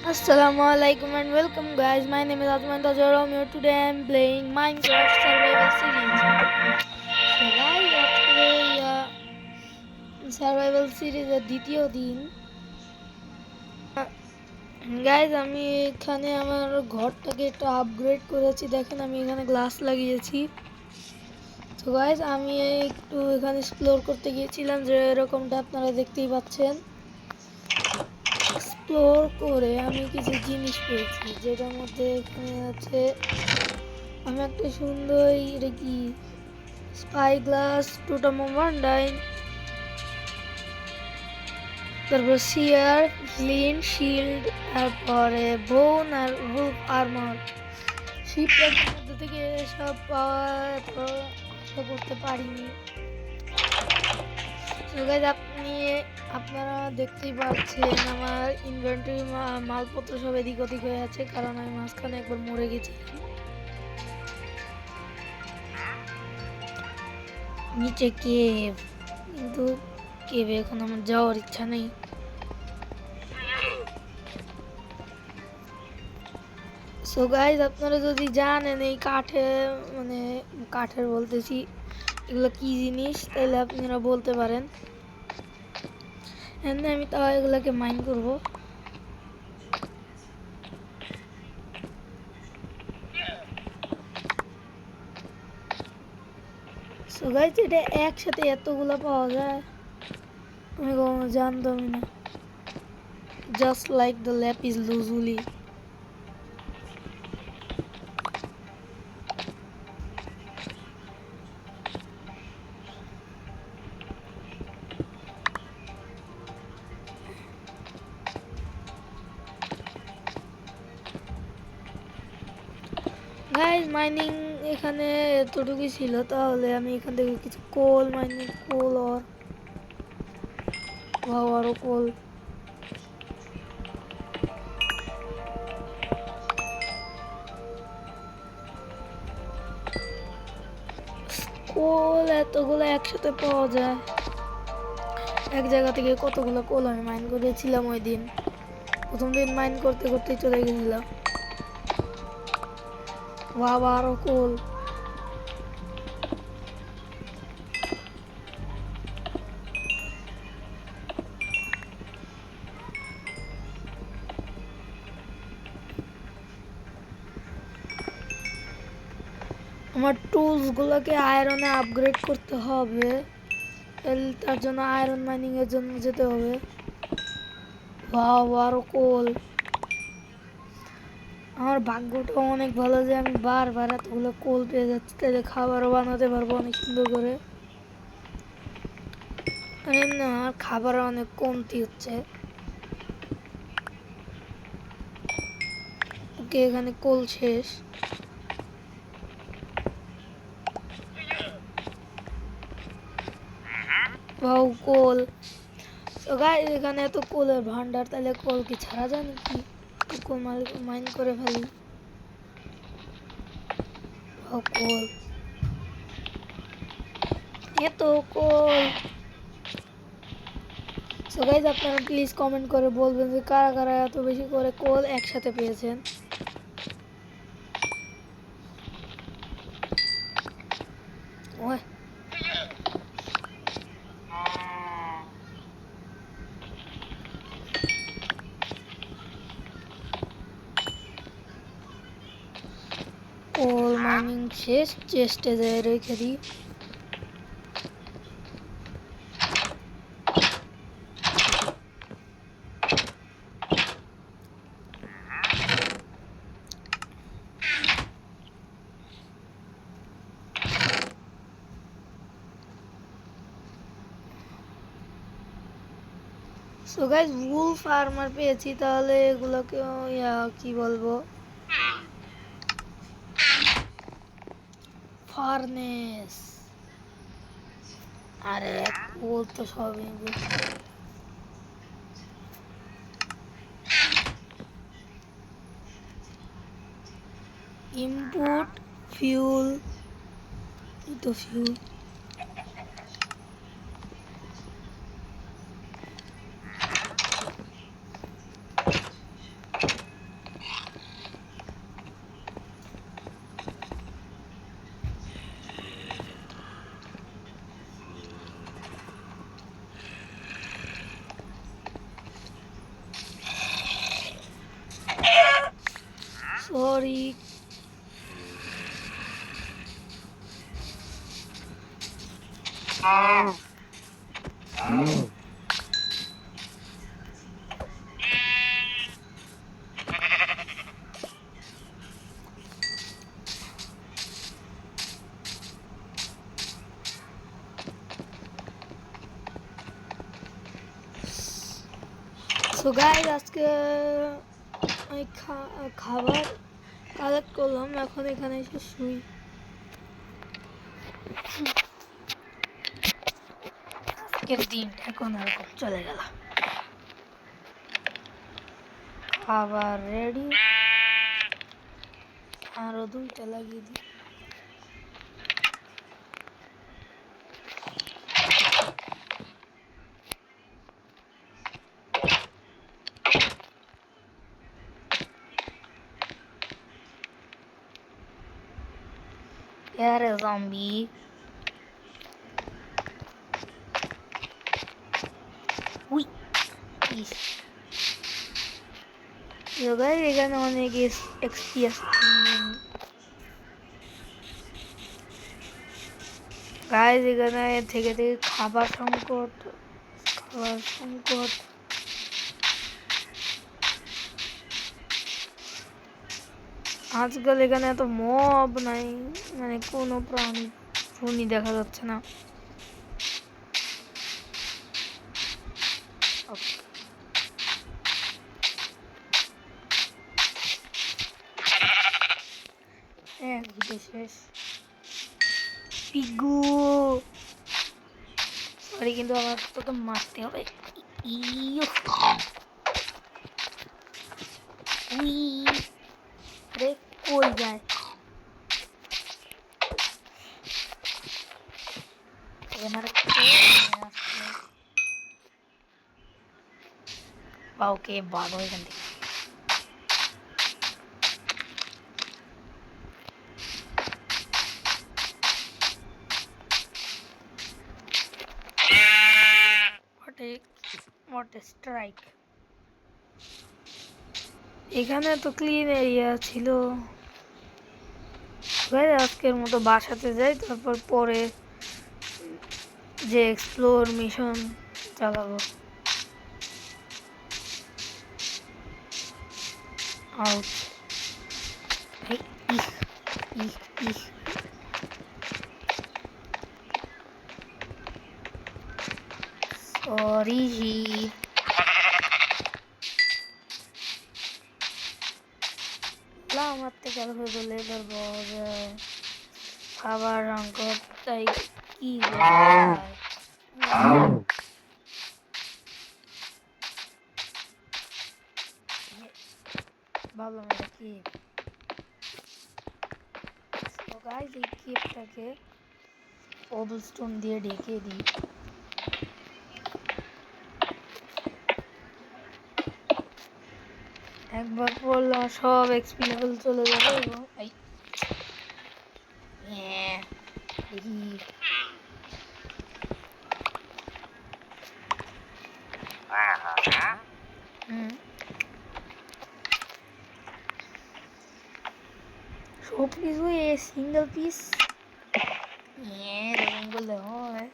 Assalamualaikum and welcome guys. My name is Atman Tajaram. Here today I am playing Minecraft Survival Series. So guys, আজকে survival সিরিজের দ্বিতীয় দিন। Guys আমি এখানে আমার ঘরটাকে একটু আপগ্রেড করেছি। দেখেন আমি এখানে গ্লাস লাগিয়েছি। তো গাইজ আমি একটু এখানে এক্সপ্লোর করতে গিয়েছিলাম, যে এরকমটা আপনারা দেখতেই পাচ্ছেন। এক্সপ্লোর করে আমি কিছু জিনিস পেয়েছি, যেটার মধ্যে এখানে আছে আমি একটা সুন্দর এটা কি স্পাই গ্লাস, টোটামোমান্ডাইন, তারপর সিয়ার, গ্লিন, শিল্ড, তারপরে বোন আর রুফ আর্মার। শিপটার মধ্যে থেকে সব পাওয়া আশা করতে পারিনি। আপনারা দেখতেই পাচ্ছেন আমার ইনভেন্টরি মালপত্র সব এদিক ওদিক হয়ে আছে, কারণ আমি মাঝখানে একবার মরে গেছিলাম। নিচে কেভ, কিন্তু কেভে এখন আমার যাওয়ার ইচ্ছা নেই। সো গাইজ আপনারা যদি জানেন এই কাঠের বলতেছি এগুলো কি জিনিস, তাহলে আপনারা বলতে পারেন। আমি তাও এগুলোকে মাইন করবো। সো গাইজ এটা একসাথে এতগুলো পাওয়া যায় আমি কখনো জানতামই না। Just like the lapis lazuli. Guys mining এখানে এতটুকুই ছিল, তাহলে আমি এখান থেকে কিছু কোল মাইনিং, কোল আরো কোল। কোল এতগুলো একসাথে পাওয়া যায়, এক জায়গা থেকে কতগুলো কোল আমি মাইন করেছিলাম ওই দিন। প্রথম দিন মাইন করতে করতেই চলে গেছিলাম। বাবা আরো কোল। আমার টুলস গুলোকে আয়রনে আপগ্রেড করতে হবে, তার জন্য আয়রন মাইনিং এর জন্য যেতে হবে। বাবা আরো কোল। আমার ভাগ্যটা অনেক ভালো যে আমি বারবার এতগুলো কোল পেয়ে যাচ্ছি, তাহলে খাবারও বানাতে পারবো অনেক সুন্দর করে। আমার খাবার অনেক কমতি হচ্ছে। ওকে এখানে কোল শেষ। কোল। তো গাইস এখানে এত কোলের ভান্ডার, তাহলে কোল কি ছাড়া যায় নাকি? কোল মাইন করে ফেলি। কোল, এত কোল। সো গাইস আপনারা প্লিজ কমেন্ট করে বলবেন যে কারা কারা এত বেশি করে কোল একসাথে পেয়েছেন। ওই কোল মাইনিং শেষ, চেস্টে যায় রেখে দিই। সো গাইস উলফ আর্মার পেয়েছি, তাহলে এগুলোকে কি বলবো, ফার্নেস। আরে কোল তো সবই ইনপুট ফিউল, তো ফিউল। সরি। সো গাইস, আজকে আমি খাবার কালেক্ট করলাম, এখন এখানে এসে শুই। আজকের দিনটা এখন এরকম চলে গেল। খাবার রেডি, আরো 2টা লাগিয়ে দিই। আরে জম্বি, উই ইস। গাইস, এখানে অনেক এক্সপি আছে। গাইস, এখানে থেকে থেকে খাবার সংকট। আজকাল এখানে এত মব নাই, মানে কোনো প্রাণী দেখা যাচ্ছে না। শেষ পিগু। সরি, কিন্তু আমার তোকে মারতে হবে। আরে কই যায়? ওকে, ভালো এখান থেকে। What a strike! এখানে তো ক্লিন এরিয়া ছিল। আজকের মতো বাসাতে যাই, তারপর পরে যে এক্সপ্লোর মিশন চালাবো। আউট। Sorry ship. আমার থেকে আলো বলে এবার পাওয়া যায় খাবার সংকট, তাই কি ভাবলাম এটা কি। গাইস, এই কেপটাকে কবলস্টোন দিয়ে ঢেকে দিই। একবার পড়লাম সব এক্সপি লেভেল চলে যাবে। এবং সব কিছু সিঙ্গেল পিস এরকম করলে হয়।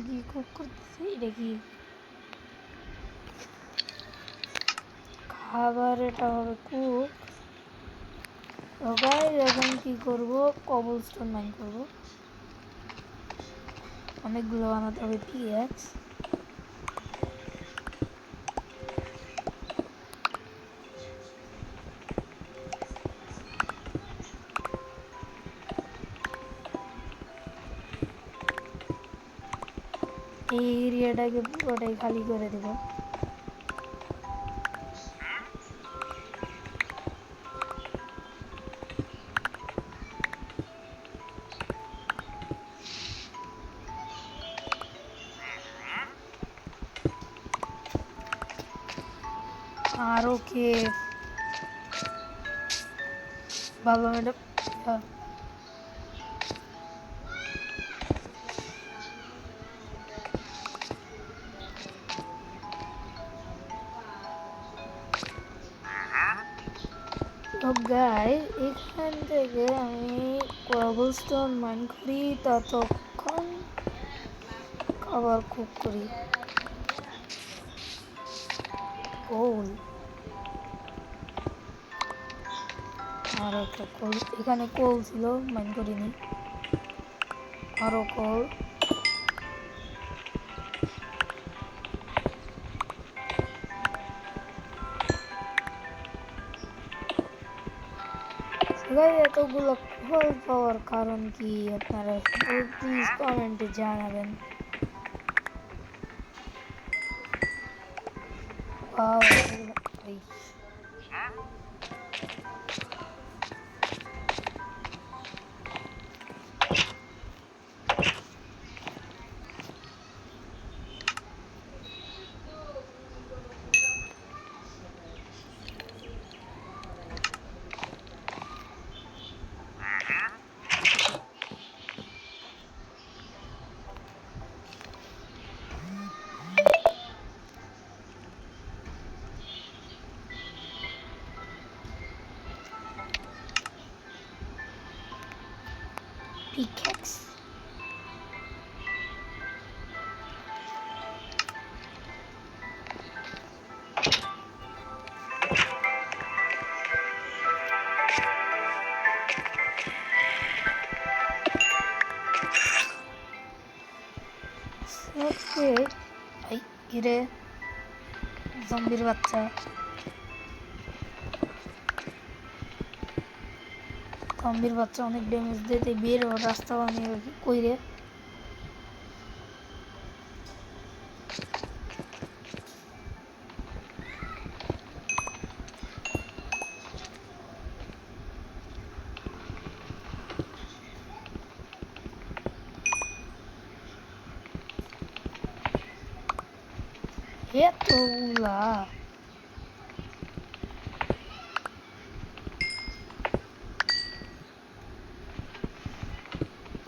কি কুক করতেছি, এটা কি খাবার? এটা হবে কুক। এখন কি করব? কবলস্টোন মাইন করব। অনেকগুলো বানাতে হবে পিএক্স। এই এরিয়াটাকে পুরোটাই খালি করে দেব। আর ওকে বাবা ম্যাডাম, তো গাইস এখান থেকে আমি কোবলস্টোন মাইন করি, ততক্ষণ খাবার কুক করি। কোল আর একটা কোল, এখানে কোল ছিল মাইন করিনি। আরো কোল, এতগুলো কোল পাওয়ার কারণ কি আপনারা প্লিজ কমেন্টে জানাবেন। Pickaxe. ওকে, এই কিরে জম্বির বাচ্চা, জম্বির বাচ্চা অনেক ড্যামেজ দিতে বের ও রাস্তা বানিয়ে কই রে। এতগুলা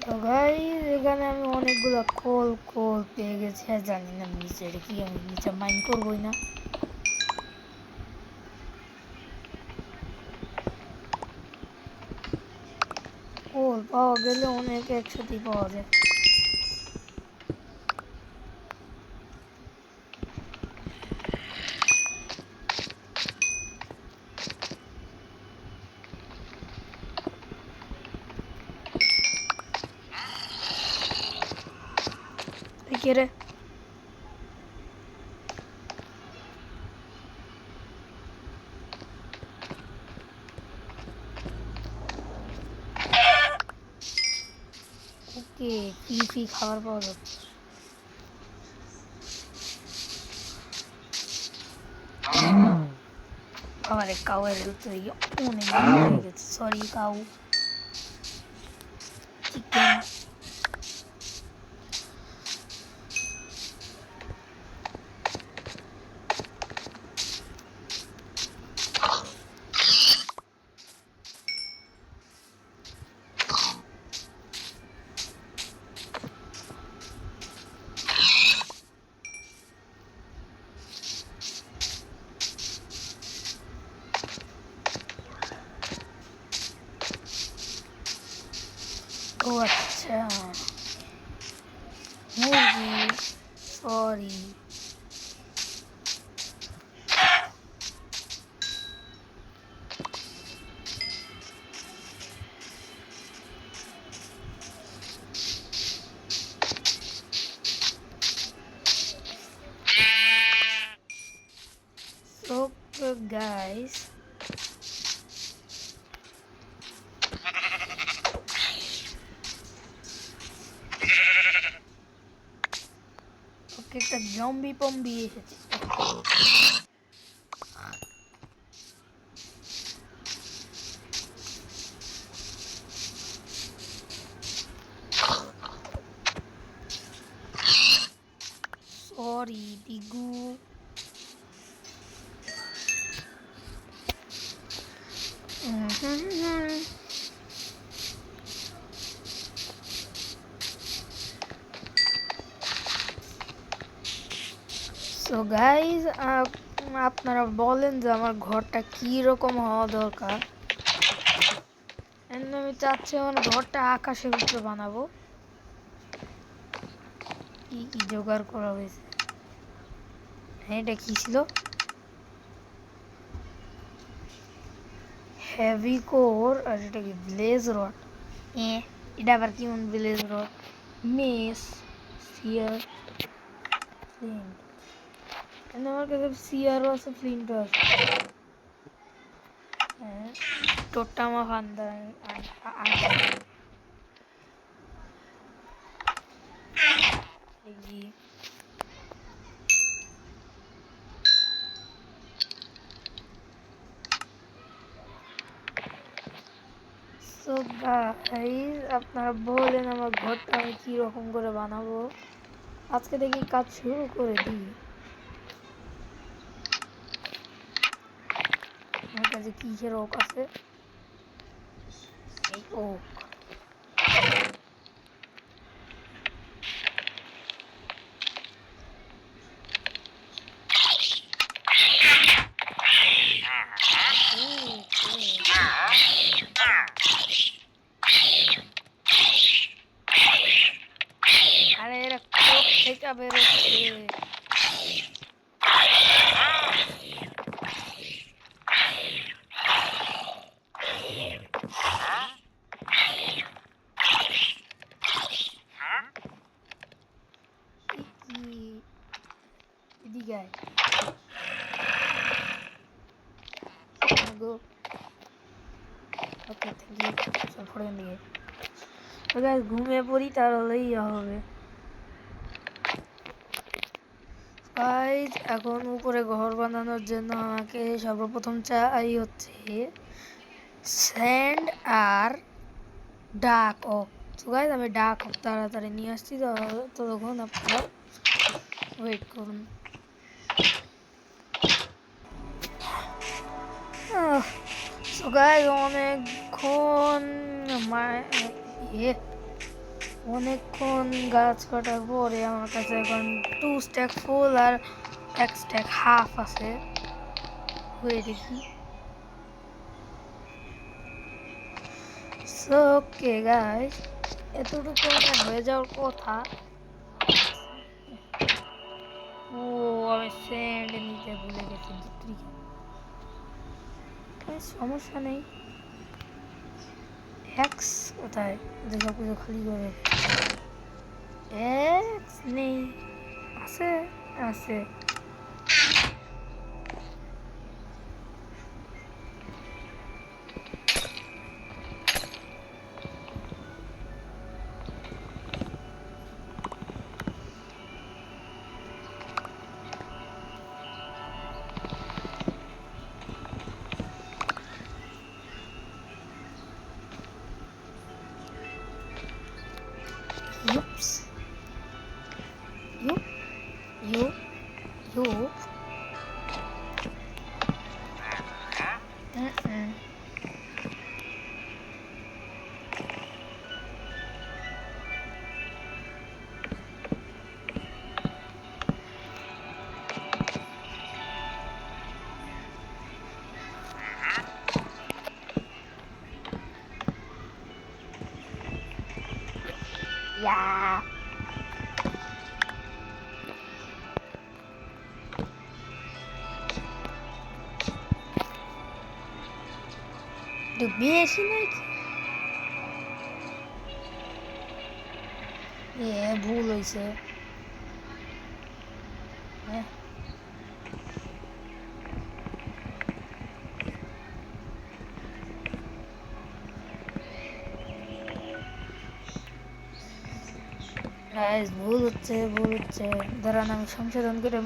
তো গাইস এখানে আমি অনেকগুলো কোল কোল পেয়ে গেছি, আর জানি না নিচে কি আমি নিচে মাইন করবোই না। কোল পাওয়া গেলে অনেক একসাথেই পাওয়া যায়। কে রে ওকে, ফ্রি খাবার পাওয়া যাচ্ছে। আমার কাউয়ের হেলথ অনেক হয়ে গেছে, সরি কাউ। চিকেন ও আচ্ছা মুরগি, সরি। So guys ওকে, একটা জম্বি পম্বি এসেছে। সরি বিগু। সো গাইজ আপনারা বলেন যে আমার ঘরটা কি রকম হওয়া দরকার। আমি চাচ্ছি আমার ঘরটা আকাশের উপরে বানাবো। কি কি জোগাড় করা হয়েছে? হ্যাঁ, এটা কি ছিল? Heavy core. আর এটা কি? Bless rod. এটা আবার কেমন ব্লেজ রড? মেস, সিয়ার, ফ্লিন্ট। আমার কাছে সিয়ারও আছে, ফ্লিন্টও আছে। হ্যাঁ, টোট্টা আমার ফান্দা। সো গাইস, আপনারা বলেন আমার ঘরটা আমি কীরকম করে বানাবো। আজকে দেখি কাজ শুরু করে দিই। আমার কাছে কিসের ওক আছে? এই ওক। আরে এরা কোথা থেকে বেরোচ্ছে? এদিকে আয়। ওকে, থ্যাংক ইউ। চল ফোড়েন দিকে। তো গাইস, ঘুমিয়ে পড়ি, তাহলেই হবে। গাইস, এখন উপরে ঘর বানানোর জন্য আমাকে সর্বপ্রথম চাই হচ্ছে স্যান্ড আর ডাক ওক। তো গাইস, আমি ডাক ওক তাড়াতাড়ি নিয়ে আসছি। ততক্ষণ আপনারা ওয়েট করুন। তো গাইস, অনেকক্ষণ গাছ কাটার পরে আমার কাছে এখন 2 স্ট্যাক ফুল আর 1 স্ট্যাক হাফ আছে। হয়ে দেখি। ওকে গাইস, এতটুকু আমার হয়ে যাওয়ার কথা। ও, আমি স্যান্ড নিতে ভুলে গেছি। সমস্যা নেই। এক্স কোথায়? সব কিছু খালি করে। এক্স নেই। আছে, আছে। Oops. Yup. Yup. Yup. Yeah. বেশি নাকি? ভুল হয়েছে। ভুল হচ্ছে, ভুল হচ্ছে। দাঁড়ান, আমি সংশোধন করে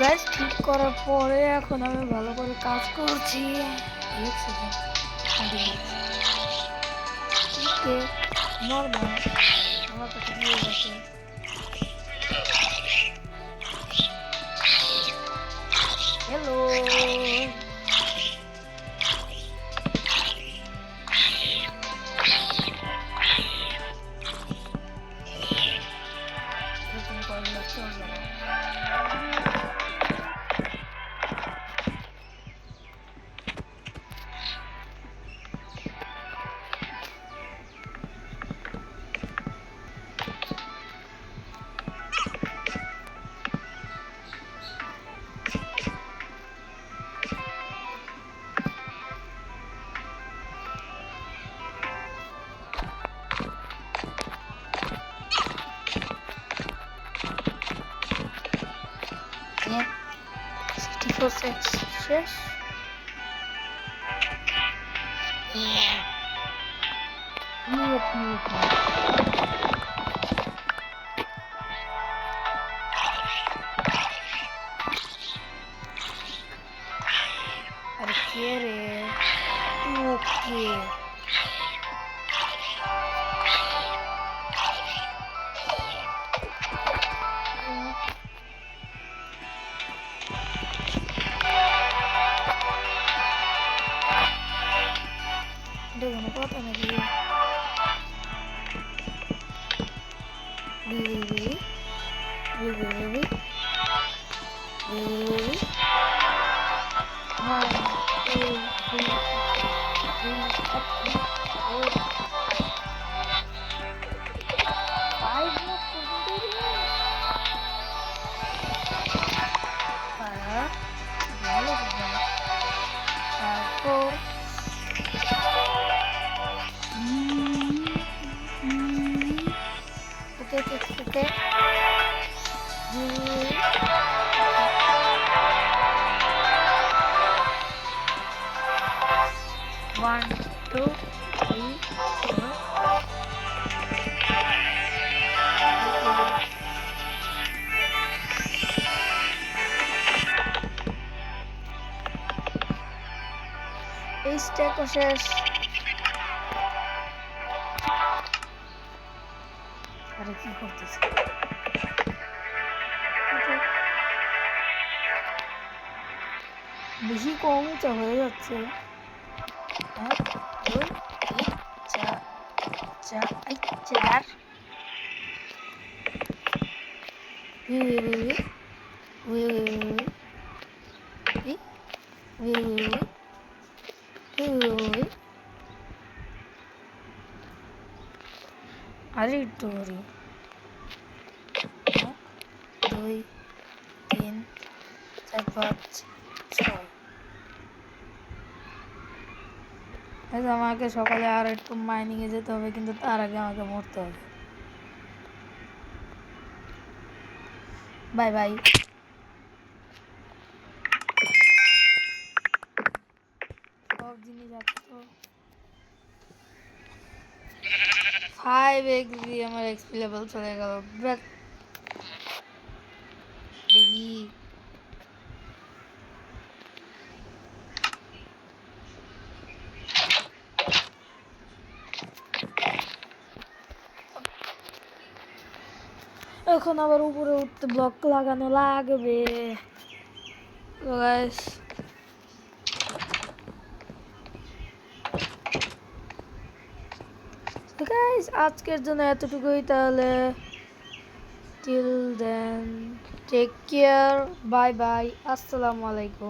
গাইস ঠিক করার পরে এখন আমি ভালো করে কাজ করছি। নর্মাল আমার কাছে দিয়ে গেছে। হ্যালো, এরকম করলে চলবে না। 4 শেষ। আরে কে রে? ওকে দেখুন কথা নাকি তারপর ওকে 1 2 3 এই স্ট্যাকও শেষ। আরে কি করতেছে? বেশি কম উঁচা হয়ে যাচ্ছে। 1 2 3 4 4 আরে একটু করি 2 3 4 5 6। আমাকে সকালে আর একটু মাইনিং এ যেতে হবে, কিন্তু তার আগে আমাকে মরতে হবে। Bye bye. সব জিনিস আছে তো 5 XP আমার এক্সপি লেভেল চলে গেল। দেখি এখন আবার উপরে উঠতে ব্লক লাগানো লাগবে। তো গাইস আজকের জন্য এতটুকুই। তাহলে till then take care, bye bye, আসসালামু আলাইকুম।